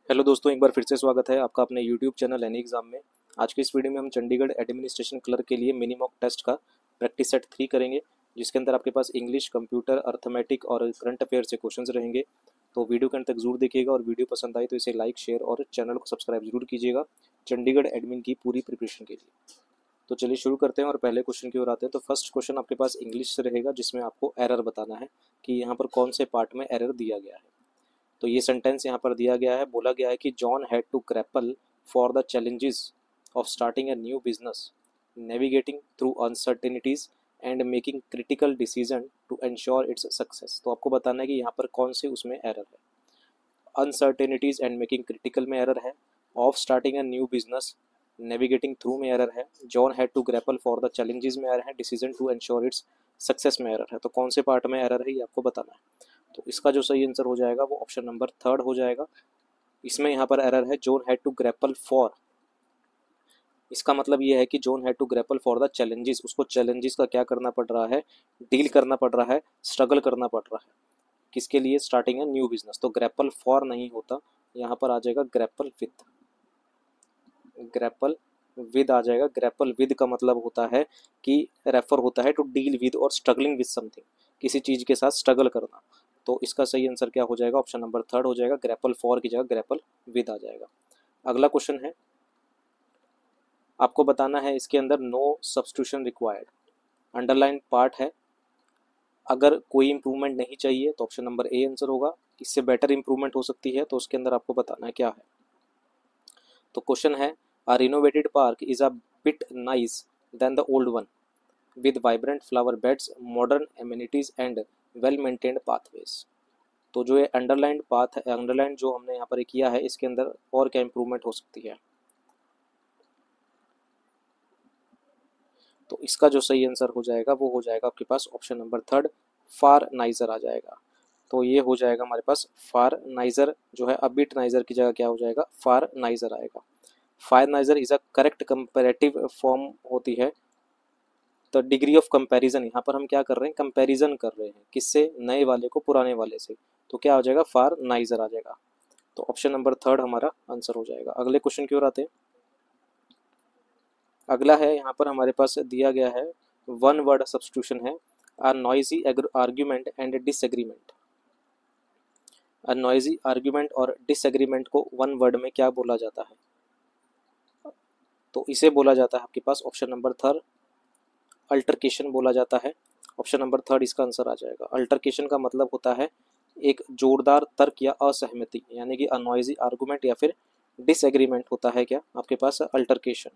Hello दोस्तों, एक बार फिर से स्वागत है आपका अपने यूट्यूब चैनल एनी एग्जाम में। आज के इस वीडियो में हम चंडीगढ़ एडमिनिस्ट्रेशन क्लर्क के लिए मिनी मॉक टेस्ट का प्रैक्टिस सेट 3 करेंगे, जिसके अंदर आपके पास इंग्लिश, कंप्यूटर, अर्थमेटिक और करंट अफेयर से क्वेश्चंस रहेंगे। तो वीडियो के अंत तक जरूर देखिएगा और वीडियो पसंद आए तो इसे लाइक, शेयर और चैनल को सब्सक्राइब जरूर कीजिएगा चंडीगढ़ एडमिन की पूरी प्रिपरेशन के लिए। तो चलिए शुरू करते हैं और पहले क्वेश्चन की ओर आते हैं। तो फर्स्ट क्वेश्चन आपके पास इंग्लिश से रहेगा, जिसमें आपको एरर बताना है कि यहाँ पर कौन से पार्ट में एरर दिया गया है। तो ये सेंटेंस यहाँ पर दिया गया है, बोला गया है कि John had to grapple for the challenges of starting a new business, navigating through uncertainties and making critical decision to ensure its success. तो आपको बताना है कि यहाँ पर कौन से उसमें एरर है। अनसर्टेनिटीज एंड मेकिंग क्रिटिकल में एरर है, of starting a new business, navigating through में एरर है, John had to grapple for the challenges में एरर है, decision to ensure its success में एरर है। तो कौन से पार्ट में एरर है ये आपको बताना है। तो इसका जो सही आंसर हो जाएगा वो ऑप्शन नंबर 3 हो जाएगा। इसमें यहाँ पर एरर है John had to grapple for. इसका मतलब ये है कि John had to grapple for the challenges, उसको चैलेंजेस का क्या करना पड़ रहा है, डील करना पड़ रहा है, स्ट्रगल करना पड़ रहा है। किसके लिए? स्टार्टिंग है न्यू बिजनेस। तो ग्रैपल फॉर नहीं होता, यहाँ पर आ जाएगा ग्रैपल विद। ग्रैपल विद आ जाएगा। ग्रैपल विद का मतलब होता है कि रेफर होता है टू डील विद और स्ट्रगलिंग विद समथिंग, किसी चीज के साथ स्ट्रगल करना। तो इसका सही आंसर क्या हो जाएगा? ऑप्शन नंबर 3 हो जाएगा। ग्रैपल फॉर की जगह ग्रैपल विद आ जाएगा। अगला क्वेश्चन है, आपको बताना है इसके अंदर no substitution required. Underline part है, अगर कोई इंप्रूवमेंट नहीं चाहिए तो ऑप्शन नंबर ए आंसर होगा। इससे बेटर इंप्रूवमेंट हो सकती है तो उसके अंदर आपको बताना है क्या है। तो क्वेश्चन है, a renovated park is a bit nice than the old one with vibrant flower beds, modern amenities and well maintained pathways. तो जो ये अंडरलाइंड पाथ है, अंडरलाइन जो हमने यहाँ पर किया है, इसके अंदर और क्या इंप्रूवमेंट हो सकती है। तो इसका जो सही आंसर हो जाएगा वो हो जाएगा आपके पास ऑप्शन नंबर 3, फार नाइजर आ जाएगा। तो ये हो जाएगा हमारे पास फार नाइजर जो है, अबिट नाइजर की जगह क्या हो जाएगा? फार नाइजर आएगा। Far nicer is a correct comparative form होती है। तो डिग्री ऑफ कंपैरिजन, यहाँ पर हम क्या कर रहे हैं? कंपैरिजन कर रहे हैं किससे? नए वाले को पुराने वाले से। तो क्या हो जाएगा? फार नाइजर आ जाएगा। तो ऑप्शन नंबर 3 हमारा आंसर हो जाएगा। अगले क्वेश्चन की ओर आते हैं। अगला है, यहाँ पर हमारे पास दिया गया है वन वर्ड सब्स्टिट्यूशन है, a noisy argument and disagreement. A noisy argument और डिसएग्रीमेंट को वन वर्ड में क्या बोला जाता है? तो इसे बोला जाता है आपके पास ऑप्शन नंबर 3 अल्टरकेशन बोला जाता है। ऑप्शन नंबर 3 इसका आंसर आ जाएगा। अल्टरकेशन का मतलब होता है एक जोरदार तर्क या असहमति, यानी कि अ नॉइजी आर्गुमेंट या फिर डिसएग्रीमेंट होता है क्या आपके पास? अल्टरकेशन।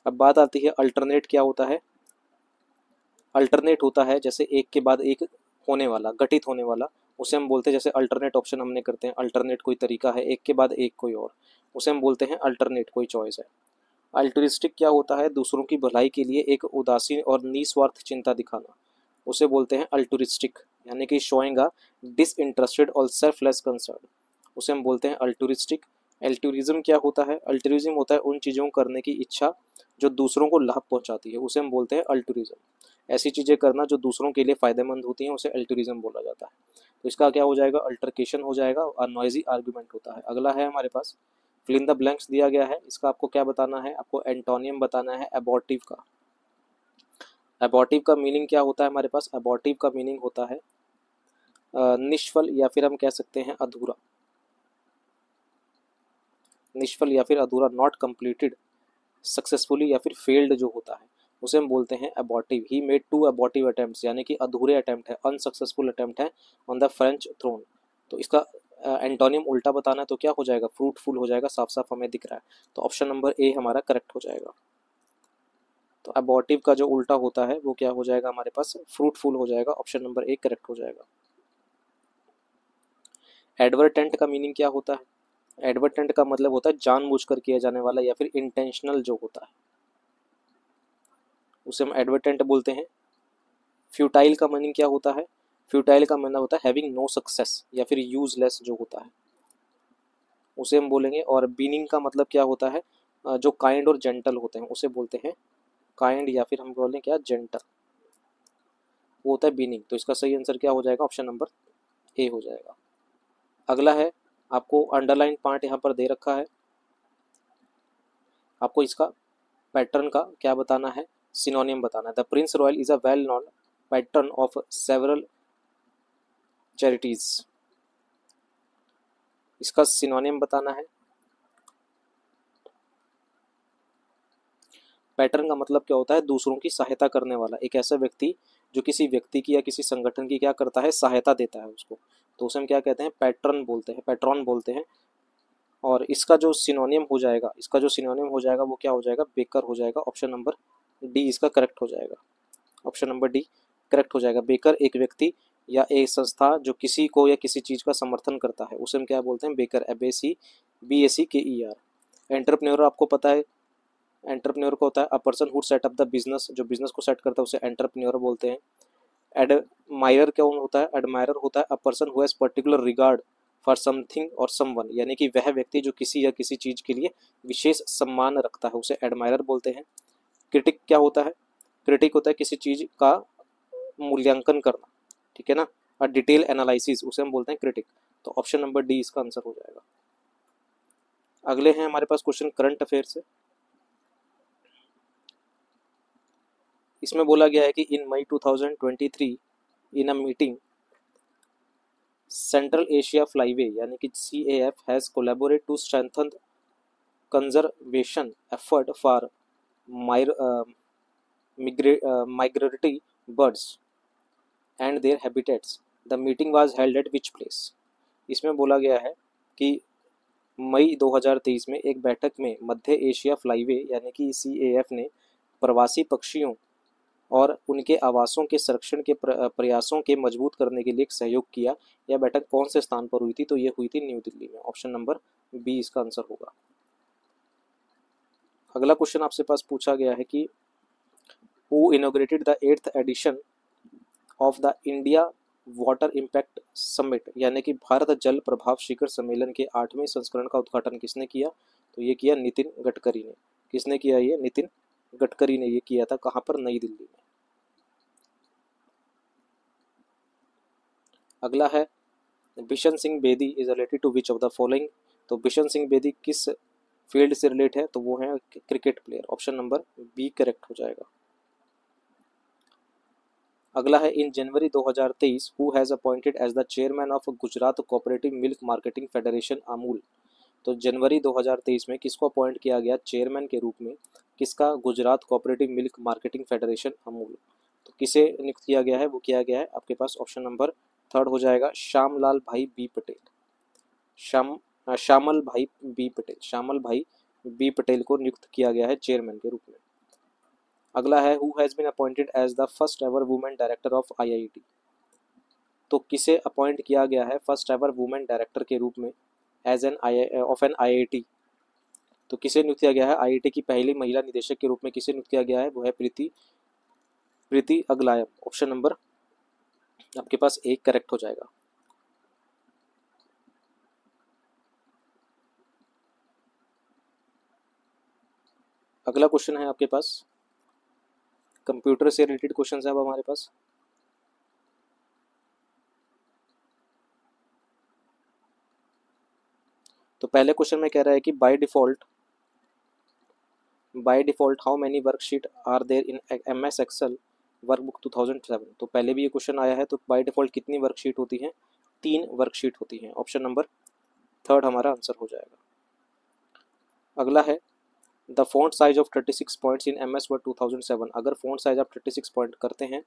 अब बात आती है अल्टरनेट क्या होता है। अल्टरनेट होता है जैसे एक के बाद एक होने वाला, घटित होने वाला, उसे हम बोलते हैं, जैसे अल्टरनेट ऑप्शन हमने करते हैं, अल्टरनेट कोई तरीका है, एक के बाद एक कोई और, उसे हम बोलते हैं अल्टरनेट, कोई चॉइस है। अल्ट्रिस्टिक क्या होता है? दूसरों की भलाई के लिए एक उदासीन और निस्वार्थ चिंता दिखाना, उसे बोलते हैं अल्टुरिस्टिक, यानी कि शोइंग अ डिसइंटरेस्टेड और सेल्फलेस कंसर्न, उसे हम बोलते हैं अल्टुरिस्टिक। एल्टुरिज्म क्या होता है? अल्टुरिज्म होता है उन चीज़ों को करने की इच्छा जो दूसरों को लाभ पहुंचाती है, उसे हम बोलते हैं अल्टुरिज्म। ऐसी चीज़ें करना जो दूसरों के लिए फ़ायदेमंद होती हैं उसे अल्टुरिज्म बोला जाता है। तो इसका क्या हो जाएगा? अल्टरकेशन हो जाएगा और नॉइजी आर्गूमेंट होता है। अगला है हमारे पास फिल इन द ब्लैंक्स दिया गया है, इसका आपको क्या बताना है? आपको एंटोनियम बताना है एबॉर्टिव का। एबॉर्टिव का मीनिंग क्या होता है हमारे पास? एबॉर्टिव का मीनिंग होता है निष्फल या फिर हम कह सकते हैं अधूरा। निष्फल या फिर अधूरा, नॉट कंप्लीटेड सक्सेसफुली या फिर फेल्ड जो होता है उसे हम बोलते हैं एबॉर्टिव। ही मेड 2 अबॉर्टिव अटेम्प्ट्स, यानी कि अधूरे अटेम्प्ट है, अनसक्सेसफुल अटेम्प्ट है ऑन द फ्रेंच थ्रोन। तो इसका एंटोनियम उल्टा बताना है तो क्या हो जाएगा? फ्रूटफुल हो जाएगा, साफ साफ हमें दिख रहा है। तो ऑप्शन नंबर ए हमारा करेक्ट हो जाएगा। तो अबॉर्टिव का जो उल्टा होता है वो क्या हो जाएगा हमारे पास? फ्रूटफुल हो जाएगा। ऑप्शन नंबर ए करेक्ट हो जाएगा। एडवर्टेंट का मीनिंग क्या होता है? एडवर्टेंट का मतलब होता है जानबूझकर किया जाने वाला या फिर इंटेंशनल जो होता है, उसे हम एडवर्टेंट बोलते हैं। फ्यूटाइल का मीनिंग क्या होता है? फ्यूटाइल का मतलब होता है हैविंग नो सक्सेस या फिर यूजलेस जो होता है, उसे हम बोलेंगे। और बीनिंग का मतलब क्या होता है? जो काइंड और जेंटल होते हैं उसे बोलते हैं काइंड या फिर हम बोलें क्या? जेंटल। वो होता है बीनिंग। तो इसका सही आंसर क्या हो जाएगा? ऑप्शन नंबर ए हो जाएगा। अगला है, आपको अंडरलाइन पार्ट यहाँ पर दे रखा है, आपको इसका पैटर्न का क्या बताना है? सिनोनियम बताना है। The Prince royal is a well known pattern of several charities. इसका सिनोनियम बताना है। पैटर्न का मतलब क्या होता है? दूसरों की सहायता करने वाला, एक ऐसा व्यक्ति जो किसी व्यक्ति की या किसी संगठन की क्या करता है? सहायता देता है उसको, तो उसे हम क्या कहते हैं? पैटर्न बोलते हैं, पैट्रॉन बोलते हैं। और इसका जो सिनोनियम हो जाएगा, इसका जो सिनोनियम हो जाएगा वो क्या हो जाएगा? बेकर हो जाएगा। ऑप्शन नंबर डी इसका करेक्ट हो जाएगा। ऑप्शन नंबर डी करेक्ट हो जाएगा। बेकर एक व्यक्ति या एक संस्था जो किसी को या किसी चीज़ का समर्थन करता है, उसे हम क्या बोलते हैं? बेकर। BACKER। एंटरप्रेन्योर आपको पता है, एंटरप्रेन्योर को होता है a person who set up the business, जो बिजनेस को सेट करता है उसे एंटरप्रेन्योर बोलते हैं। एडमायरर कौन होता है? एडमायरर होता है a person who has particular regard for something और समवन, यानी कि वह व्यक्ति जो किसी या किसी चीज़ के लिए विशेष सम्मान रखता है, उसे एडमायरर बोलते हैं। क्रिटिक क्या होता है? क्रिटिक होता है किसी चीज़ का मूल्यांकन करना, ठीक है ना, और डिटेल एनालिसिस, उसे हम बोलते हैं क्रिटिक। तो ऑप्शन नंबर डी इसका आंसर हो जाएगा। अगले हैं हमारे पास क्वेश्चन करंट अफेयर से। इसमें बोला गया है कि in May 2023 in a meeting Central Asia flyway यानी कि CAF has collaborate to strengthen conservation effort for migratory birds and their habitats. The meeting was held at which place? इसमें बोला गया है कि मई 2023 में एक बैठक में मध्य एशिया फ्लाईवे यानी कि CAF ने प्रवासी पक्षियों और उनके आवासों के संरक्षण के प्रयासों के मजबूत करने के लिए एक सहयोग किया। यह बैठक कौन से स्थान पर हुई थी? तो ये हुई थी न्यू दिल्ली में। ऑप्शन नंबर बी इसका आंसर होगा। अगला क्वेश्चन आपसे पास पूछा गया है कि who inaugurated the 8th edition of the India water impact summit, यानी कि भारत जल प्रभाव शिखर सम्मेलन के 8वें संस्करण का उद्घाटन किसने किया? तो ये किया नितिन गडकरी ने। किसने किया? ये नितिन गडकरी ने ये किया था। कहाँ पर? नई दिल्ली में। अगला है, Bishan Singh Bedi is related to which of the following. तो बिशन सिंह बेदी किस फील्ड से रिलेट है? तो वो है cricket player. Option number B correct हो जाएगा। अगला है, in January 2023 who has appointed as the chairman of Gujarat cooperative milk marketing federation Amul. तो जनवरी 2023 में किसको अपॉइंट किया गया चेयरमैन के रूप में? किसका? Gujarat cooperative milk marketing federation Amul. तो किसे नियुक्त किया गया है? वो किया गया है आपके पास ऑप्शन नंबर थर्ड हो जाएगा, श्यामलाल भाई बी पटेल। श्यामल भाई बी पटेल, श्यामल भाई बी पटेल को नियुक्त किया गया है चेयरमैन के रूप में। अगला है, who has been appointed as the first ever women director of IIT। तो किसे अपॉइंट किया गया है फर्स्ट एवर वुमेन डायरेक्टर के रूप में as an of an IIT? तो किसे नियुक्त किया गया है? IIT की पहली महिला निदेशक के रूप में किसे नियुक्त किया गया है? वो है प्रीति अगलायम। ऑप्शन नंबर आपके पास एक करेक्ट हो जाएगा। अगला क्वेश्चन है आपके पास, कंप्यूटर से रिलेटेड क्वेश्चन है अब हमारे पास। तो पहले क्वेश्चन में कह रहा है कि by default how many worksheet are there in MS excel workbook 2007। तो पहले भी ये क्वेश्चन आया है। तो बाय डिफॉल्ट कितनी वर्कशीट होती हैं? 3 वर्कशीट होती हैं। ऑप्शन नंबर थर्ड हमारा आंसर हो जाएगा। अगला है, the font size of 36 points in MS word 2007। अगर फॉन्ट साइज आप 36 पॉइंट करते हैं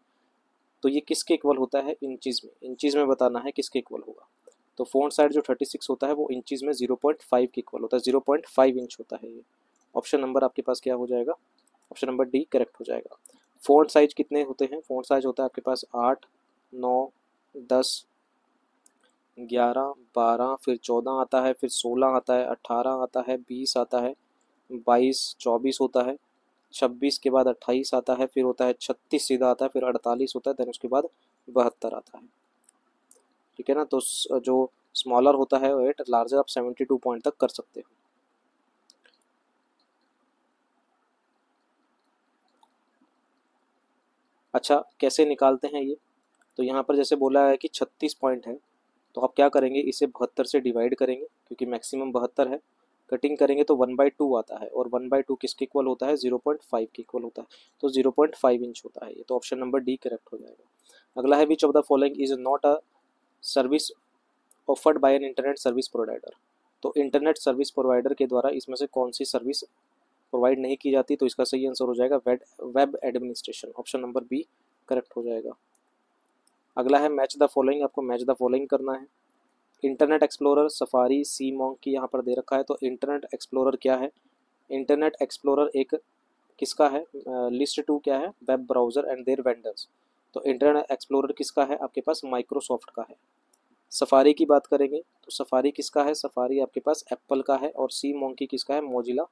तो ये किसके इक्वल होता है? इंचीज़ में। इंचीज़ में बताना है किसके इक्वल होगा। तो फॉन्ट साइज जो 36 होता है वो इंचीज़ में 0.5 के इक्वल होता है, 0.5 इंच होता है ये। ऑप्शन नंबर आपके पास क्या हो जाएगा? ऑप्शन नंबर डी करेक्ट हो जाएगा। फॉन्ट साइज कितने होते हैं? फॉन्ट साइज होता है आपके पास 8, 9, 10, 11, 12, फिर 14 आता है, फिर 16 आता है, 18 आता है, 20 आता है, 22, 24 होता है, 26 के बाद 28 आता है, फिर होता है 36 सीधा आता है, फिर 48 होता है, देन उसके बाद 72 आता है। ठीक है ना। तो जो स्मॉलर होता है वेट, लार्जर आप 72 पॉइंट तक कर सकते हो। अच्छा, कैसे निकालते हैं ये? तो यहाँ पर जैसे बोला है कि 36 पॉइंट है, तो आप क्या करेंगे, इसे 72 से डिवाइड करेंगे क्योंकि मैक्सिमम 72 है। कटिंग करेंगे तो 1/2 आता है, और 1/2 किसके इक्वल होता है, 0.5 के इक्वल होता है, तो 0.5 इंच होता है ये। तो ऑप्शन नंबर डी करेक्ट हो जाएगा। अगला है which of the following is not a service offered by an internet service provider. तो इंटरनेट सर्विस प्रोवाइडर के द्वारा इसमें से कौन सी सर्विस प्रोवाइड नहीं की जाती, तो इसका सही आंसर हो जाएगा web administration. Option number B correct हो जाएगा। अगला है मैच द फॉलोइंग, आपको मैच द फॉलोइंग करना है। Internet explorer, safari, SeaMonkey यहाँ पर दे रखा है, तो इंटरनेट एक्सप्लोरर क्या है, इंटरनेट एक्सप्लोरर एक किसका है, लिस्ट टू क्या है, web browser and their vendors. तो इंटरनेट एक्सप्लोरर किसका है, आपके पास माइक्रोसॉफ्ट का है। सफारी की बात करेंगे तो सफारी किसका है, सफारी आपके पास एप्पल का है, और सी मॉन्की किसका है, मोजिला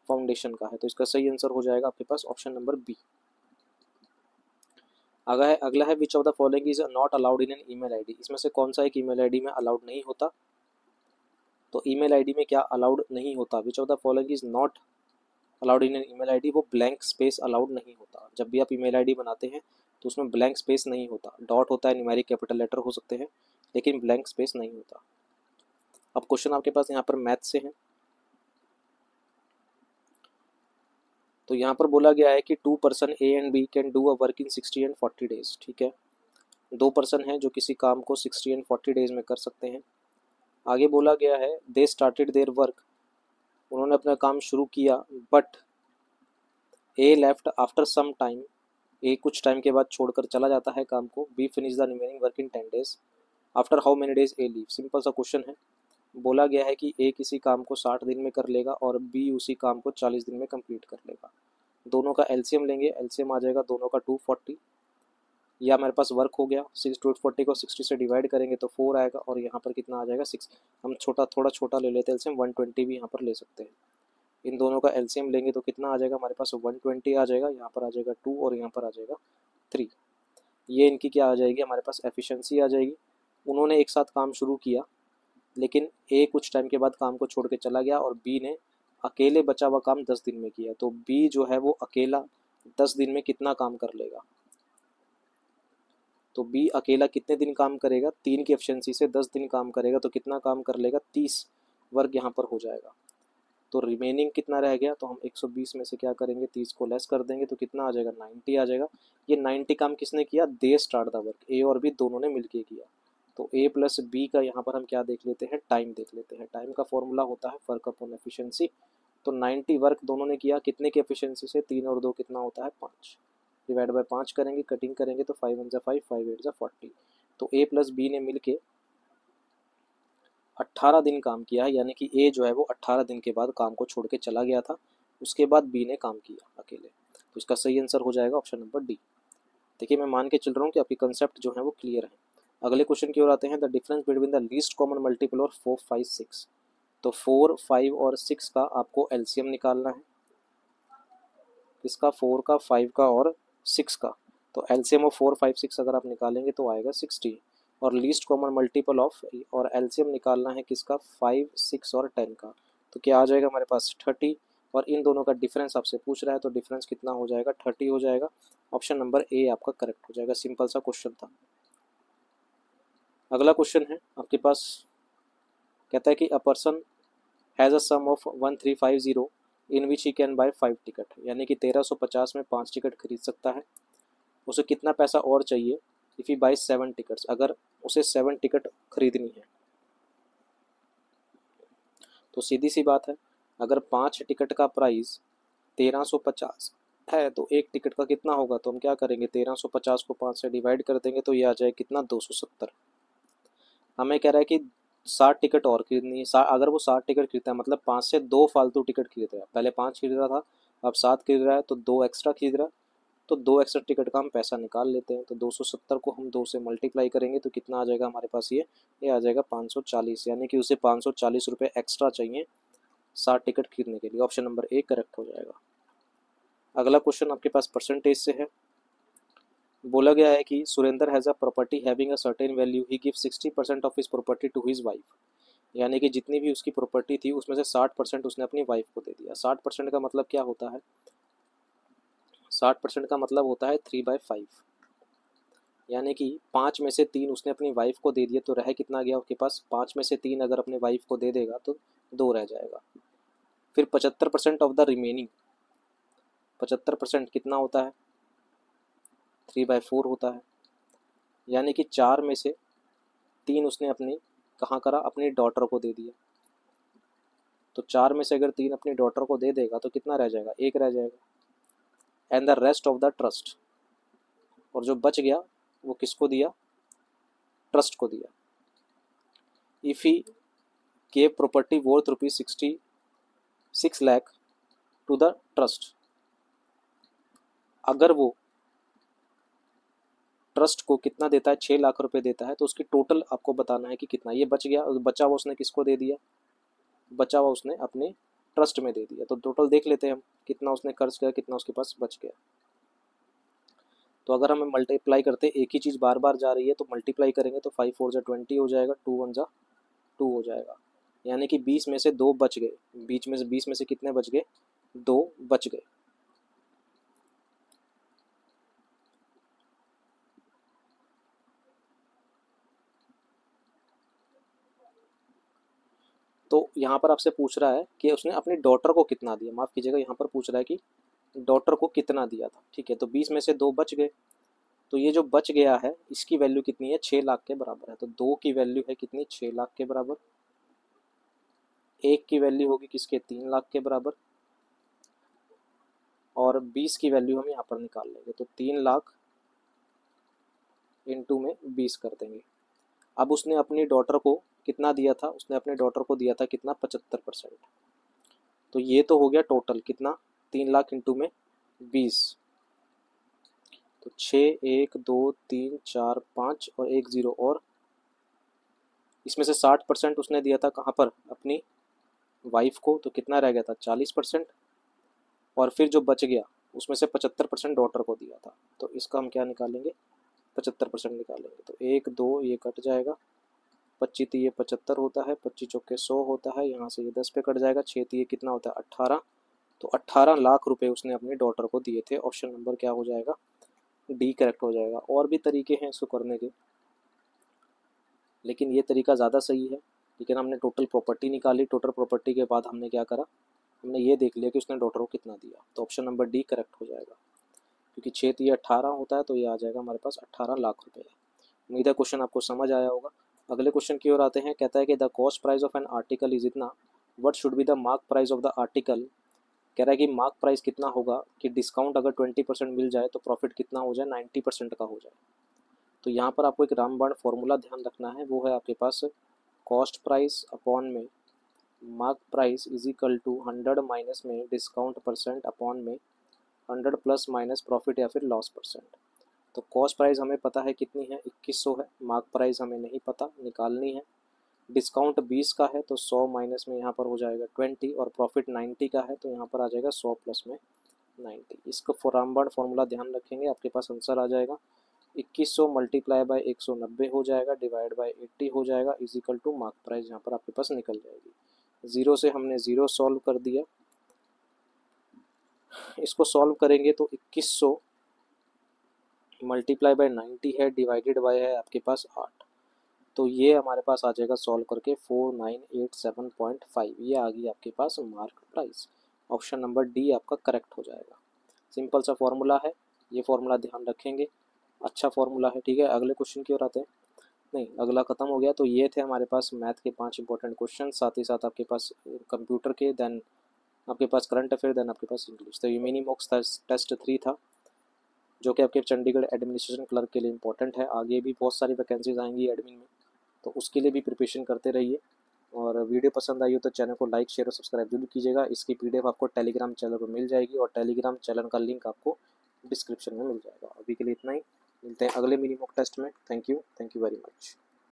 फाउंडेशन का है। तो इसका सही आंसर हो जाएगा आपके पास ऑप्शन नंबर बी। अगला है which of the following is not allowed in an email ID. इसमें से कौन सा एक ईमेल आईडी में अलाउड नहीं होता, तो ईमेल आईडी में क्या अलाउड नहीं होता, विच of the following is not allowed in an email ID, वो ब्लैंक स्पेस अलाउड नहीं होता। जब भी आप ईमेल आईडी बनाते हैं तो उसमें ब्लैंक स्पेस नहीं होता, डॉट होता है, न्यूमेरिक कैपिटल लेटर हो सकते हैं, लेकिन ब्लैंक स्पेस नहीं होता। अब क्वेश्चन आपके पास यहाँ पर मैथ से है, तो यहाँ पर बोला गया है कि 2 person A and B can do a work in 60 and 40 days. ठीक है, 2 पर्सन हैं जो किसी काम को 60 एंड 40 डेज में कर सकते हैं। आगे बोला गया है दे स्टार्टेड देयर वर्क, उन्होंने अपना काम शुरू किया, but A left after some time, ए कुछ टाइम के बाद छोड़कर चला जाता है काम को। B finish the remaining work in 10 days, after how many days A leave. Simple सा क्वेश्चन है, बोला गया है कि ए किसी काम को 60 दिन में कर लेगा और बी उसी काम को 40 दिन में कंप्लीट कर लेगा। दोनों का एलसीएम लेंगे, एलसीएम आ जाएगा दोनों का 240, या हमारे पास वर्क हो गया 240 को 60 से डिवाइड करेंगे तो 4 आएगा, और यहाँ पर कितना आ जाएगा 6। हम थोड़ा छोटा ले लेते हैं एलसीएम, 120 भी यहाँ पर ले सकते हैं। इन दोनों का एलसीएम लेंगे तो कितना आ जाएगा हमारे पास, 120 आ जाएगा, यहाँ पर आ जाएगा 2 और यहाँ पर आ जाएगा 3। ये इनकी क्या आ जाएगी, हमारे पास एफिशिएंसी आ जाएगी। उन्होंने एक साथ काम शुरू किया, लेकिन ए कुछ टाइम के बाद काम को छोड़ के चला गया, और बी ने अकेले बचा हुआ काम 10 दिन में किया। तो बी जो है वो अकेला 10 दिन में कितना काम कर लेगा, तो बी अकेला कितने दिन काम करेगा, 3 की एफिशिएंसी से 10 दिन काम करेगा, तो कितना काम कर लेगा, 30 वर्क यहाँ पर हो जाएगा। तो रिमेनिंग कितना रह गया, तो हम 120 में से क्या करेंगे, 30 को लेस कर देंगे, तो कितना आ जाएगा, 90 आ जाएगा। ये 90 काम किसने किया, दे स्टार्ट द वर्क, ए और बी दोनों ने मिलके किया। तो ए प्लस बी का यहाँ पर हम क्या देख लेते हैं, टाइम देख लेते हैं। टाइम का फॉर्मूला होता है वर्क अपॉन एफिशिएंसी। तो 90 वर्क दोनों ने किया, कितने की एफिशिएंसी से, 3 और 2 कितना होता है, 5, डिवाइड बाय 5 करेंगे, कटिंग करेंगे तो 5 1 5, 5 8 40। तो ए प्लस बी ने मिलके 18 दिन काम किया है, यानी कि ए जो है वो 18 दिन के बाद काम को छोड़ के चला गया था, उसके बाद बी ने काम किया अकेले। तो इसका सही आंसर हो जाएगा ऑप्शन नंबर डी। देखिए मैं मान के चल रहा हूँ कि आपकी कंसेप्ट जो है वो क्लियर है। अगले क्वेश्चन की ओर आते हैं, the difference between the least common multiple और 4 5 6। तो 4 5 और 6 का आपको एलसीएम निकालना है, इसका 4 का 5 का और 6 का। तो एलसीएम ऑफ 4 5 6 अगर आप निकालेंगे तो आएगा 60, और लीस्ट कॉमन मल्टीपल ऑफ, और एलसीएम निकालना है किसका, 5 6 और 10 का। तो क्या आ जाएगा हमारे पास 30, और इन दोनों का डिफरेंस आपसे पूछ रहा है, तो डिफरेंस कितना हो जाएगा, 30 हो जाएगा। ऑप्शन नंबर ए आपका करेक्ट हो जाएगा। सिंपल सा क्वेश्चन था। अगला क्वेश्चन है आपके पास, कहता है कि a person has a sum of 1350 in which he can buy 5 ticket, यानी कि 1350 में 5 टिकट खरीद सकता है। उसे कितना पैसा और चाहिए, इफ़ ही बाय 7 टिकट्स, अगर उसे 7 टिकट खरीदनी है। तो सीधी सी बात है, अगर 5 टिकट का प्राइस 1350 है तो एक टिकट का कितना होगा, तो हम क्या करेंगे, 1350 को 5 से डिवाइड कर देंगे, तो ये आ जाए कितना, 270। हमें कह रहा है कि 60 टिकट और खरीदनी है। अगर वो 60 टिकट खरीदता है मतलब 5 से 2 फालतू टिकट खरीद रहा है, पहले 5 खरीद रहा था, अब 7 खरीद रहा है, तो 2 एक्स्ट्रा खरीद रहा है। तो 2 एक्स्ट्रा टिकट का हम पैसा निकाल लेते हैं, तो 270 को हम 2 से मल्टीप्लाई करेंगे तो कितना आ जाएगा हमारे पास, ये आ जाएगा 540, यानी कि उसे 540 रुपये एक्स्ट्रा चाहिए 60 टिकट खरीदने के लिए। ऑप्शन नंबर ए करेक्ट हो जाएगा। अगला क्वेश्चन आपके पास परसेंटेज से है। बोला गया है कि Surendra has a property having a certain value, he give 60% of his property to his wife, यानी कि जितनी भी उसकी प्रॉपर्टी थी उसमें से 60% उसने अपनी वाइफ को दे दिया। 60% का मतलब क्या होता है, 60% का मतलब होता है 3/5, यानी कि 5 में से 3 उसने अपनी वाइफ को दे दिया, तो रह कितना गया आपके पास, 5 में से 3 अगर अपने वाइफ को दे देगा तो 2 रह जाएगा। फिर 75% ऑफ द रिमेनिंग, 75% कितना होता है, 3/4 होता है। यानी कि 4 में से 3 उसने अपनी कहाँ करा, अपनी डॉटर को दे दिया। तो 4 में से अगर 3 अपनी डॉटर को दे देगा तो कितना रह जाएगा, 1 रह जाएगा। And the rest of the trust, और जो बच गया वो किसको दिया, ट्रस्ट को दिया। If he gave property worth ₹66 lakh to the trust, अगर वो ट्रस्ट को कितना देता है, 6 लाख रुपए देता है, तो उसकी टोटल आपको बताना है कि कितना ये बच गया। बचा हुआ उसने किसको दे दिया, बचा हुआ उसने अपने ट्रस्ट में दे दिया। तो टोटल देख लेते हैं हम कितना उसने खर्च किया, कितना उसके पास बच गया। तो अगर हमें मल्टीप्लाई करते एक ही चीज़ बार बार जा रही है तो मल्टीप्लाई करेंगे तो 5 4 जा 20 हो जाएगा, 2 1 जा 2 हो जाएगा। यानी कि 20 में से 2 बच गए, 20 में से कितने बच गए, 2 बच गए। तो यहाँ पर आपसे पूछ रहा है कि उसने अपनी डॉटर को कितना दिया, माफ़ कीजिएगा, यहाँ पर पूछ रहा है कि डॉटर को कितना दिया था। ठीक है, तो 20 में से 2 बच गए, तो ये जो बच गया है इसकी वैल्यू कितनी है, 6 लाख के बराबर है। तो 2 की वैल्यू है कितनी, 6 लाख के बराबर। 1 की वैल्यू होगी किसके, 3 लाख के बराबर। और 20 की वैल्यू हम यहाँ पर निकाल लेंगे, तो 3 लाख इंटू में 20 कर देंगे। अब उसने अपनी डॉटर को कितना दिया था, उसने अपने डॉटर को दिया था कितना, 75%। तो ये तो हो गया टोटल कितना, 3 लाख इंटू में 20, तो 6 1 2 3 4 5 और 1 0, और इसमें से 60% उसने दिया था कहाँ पर, अपनी वाइफ को, तो कितना रह गया था, 40%। और फिर जो बच गया उसमें से 75% डॉटर को दिया था, तो इसका हम क्या निकालेंगे, 75% निकालेंगे। तो 1 2 ये कट जाएगा, 25 ये 75 होता है, 25 चौके 100 होता है, यहाँ से ये 10 पे कट जाएगा, 6 ये कितना होता है, 18। तो 18 लाख रुपए उसने अपनी डॉटर को दिए थे। ऑप्शन नंबर क्या हो जाएगा, डी करेक्ट हो जाएगा। और भी तरीके हैं इसको करने के, लेकिन ये तरीका ज़्यादा सही है। लेकिन हमने टोटल प्रॉपर्टी निकाली, टोटल प्रॉपर्टी के बाद हमने क्या करा, हमने ये देख लिया कि उसने डॉटर को कितना दिया। तो ऑप्शन नंबर डी करेक्ट हो जाएगा, क्योंकि 6 ये 18 होता है, तो ये आ जाएगा हमारे पास 18 लाख रुपये। उम्मीद है क्वेश्चन आपको समझ आया होगा। अगले क्वेश्चन की ओर आते हैं। कहता है कि the cost price of an article is इतना, what should be the mark price of the article. कह रहा है कि मार्क प्राइस कितना होगा कि डिस्काउंट अगर 20% मिल जाए तो प्रॉफिट कितना हो जाए, 90% का हो जाए। तो यहाँ पर आपको एक रामबाण फॉर्मूला ध्यान रखना है, वो है आपके पास कॉस्ट प्राइस अपॉन में mark price is equal to 100 minus में डिस्काउंट परसेंट अपॉन में 100 प्लस माइनस प्रॉफिट या फिर लॉस परसेंट। तो कॉस्ट प्राइस हमें पता है कितनी है, 2100 है। मार्क प्राइस हमें नहीं पता, निकालनी है। डिस्काउंट 20 का है तो 100 माइनस में यहाँ पर हो जाएगा 20, और प्रॉफिट 90 का है तो यहाँ पर आ जाएगा 100 प्लस में 90। इसको रामबाण फॉर्मूला ध्यान रखेंगे, आपके पास आंसर आ जाएगा 2100 मल्टीप्लाई बाय 190 हो जाएगा, डिवाइड बाय 80 हो जाएगा, is equal to mark price यहाँ पर आपके पास निकल जाएगी। ज़ीरो से हमने ज़ीरो सॉल्व कर दिया। इसको सॉल्व करेंगे तो 2100 मल्टीप्लाई बाय 90 है, डिवाइडेड बाय है आपके पास 8, तो ये हमारे पास आ जाएगा सॉल्व करके 4987.5। ये आ गई आपके पास mark price. Option number D आपका करेक्ट हो जाएगा। सिंपल सा फॉर्मूला है, ये फॉर्मूला ध्यान रखेंगे, अच्छा फॉर्मूला है। ठीक है, अगले क्वेश्चन की ओर आते हैं। नहीं, अगला खत्म हो गया। तो ये थे हमारे पास मैथ के 5 इंपॉर्टेंट क्वेश्चन, साथ ही साथ आपके पास कंप्यूटर के, देन आपके पास करंट अफेयर, देन आपके पास इंग्लिश। तो ये मिनी मॉक्स टेस्ट 3 था, जो कि आपके चंडीगढ़ एडमिनिस्ट्रेशन क्लर्क के लिए इंपॉर्टेंट है। आगे भी बहुत सारी वैकेंसीज आएंगी एडमिन में, तो उसके लिए भी प्रिपरेशन करते रहिए। और वीडियो पसंद आई हो तो चैनल को लाइक शेयर और सब्सक्राइब जरूर कीजिएगा। इसकी पीडीएफ आपको टेलीग्राम चैनल पर मिल जाएगी, और टेलीग्राम चैनल का लिंक आपको डिस्क्रिप्शन में मिल जाएगा। अभी के लिए इतना ही, मिलते हैं अगले मिनी मॉक टेस्ट में। Thank you very much.